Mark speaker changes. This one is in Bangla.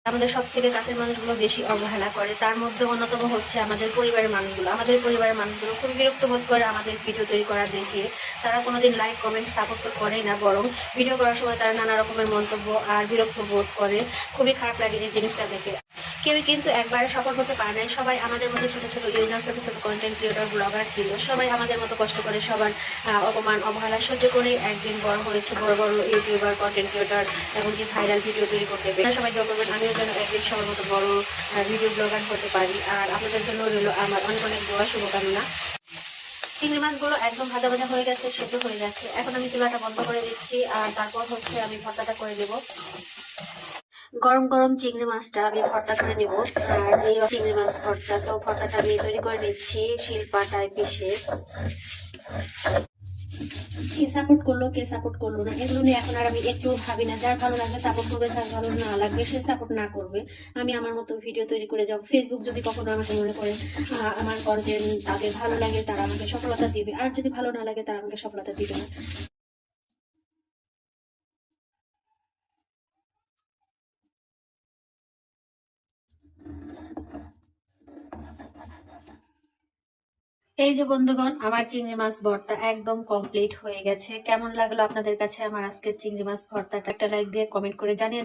Speaker 1: আমাদের সব থেকে কাছের মানুষগুলো বেশি অবহেলা করে, তার মধ্যে অন্যতম হচ্ছে আমাদের পরিবারের মানুষগুলো। আমাদের পরিবারের মানুষগুলো খুবই বিরক্ত বোধ করে আমাদের ভিডিও তৈরি করা দেখে। তারা কোনোদিন লাইক কমেন্ট সাপোর্ট তো করেই না, বরং ভিডিও করার সময় তারা নানা রকমের মন্তব্য আর বিরক্ত বোধ করে। খুবই খারাপ লাগে এই জিনিসটা দেখে। কেউই কিন্তু একবারে সফল হতে পারে নাই। সবাই আমাদের মধ্যে ছোট ছোট ইউজার, ছোট ছোট কন্টেন্ট ক্রিয়েটর, ব্লগার ছিল। সবাই আমাদের মতো কষ্ট করে, সবার অপমান অবহেলা সহ্য করে একদিন বড় হয়েছে, বড় বড় ইউটিউবার, কন্টেন্ট ক্রিয়েটর, এমনকি ভাইরাল ভিডিও তৈরি করতে পারে। সবাই দোয়া করবেন আমিও যেন একদিন সবার মতো বড় ভিডিও ব্লগার হতে পারি। আর আপনাদের জন্য রইল আমার অনেক অনেক দোয়া, শুভকামনা। চিংড়ি মাছগুলো একদম ভাজা ভাজা হয়ে গেছে, সেদ্ধ হয়ে গেছে। এখন আমি চুলাটা বন্ধ করে দিচ্ছি, আর তারপর হচ্ছে আমি ভর্তাটা করে দেবো। গরম গরম চিংড়ি মাছটা আমি ভর্তা করে নেব। আর এই চিংড়ি মাছ ভর্তা, তো ভর্তাটা আমি তৈরি করে নিচ্ছি শিলপাটায় পিষে। কে সাপোর্ট করলো, কে সাপোর্ট করলো না, এগুলো নিয়ে এখন আর আমি একটু ভাবি না। যার ভালো লাগবে সাপোর্ট করবে, যার ভালো না লাগবে সে সাপোর্ট না করবে। আমি আমার মতো ভিডিও তৈরি করে যাবো। ফেসবুক যদি কখনো আমাকে মনে করে আমার কন্টেন্ট তাদের ভালো লাগে, তারা আমাকে সফলতা দিবে। আর যদি ভালো না লাগে, তারা আমাকে সফলতা দিবে না। এই যে বন্ধুগণ, আমার চিংড়ি মাছ ভর্তা একদম কমপ্লিট হয়ে গেছে। কেমন লাগলো আপনাদের কাছে আমার আজকের চিংড়ি মাছ ভর্তাটা? একটা লাইক দিয়ে কমেন্ট করে জানিয়ে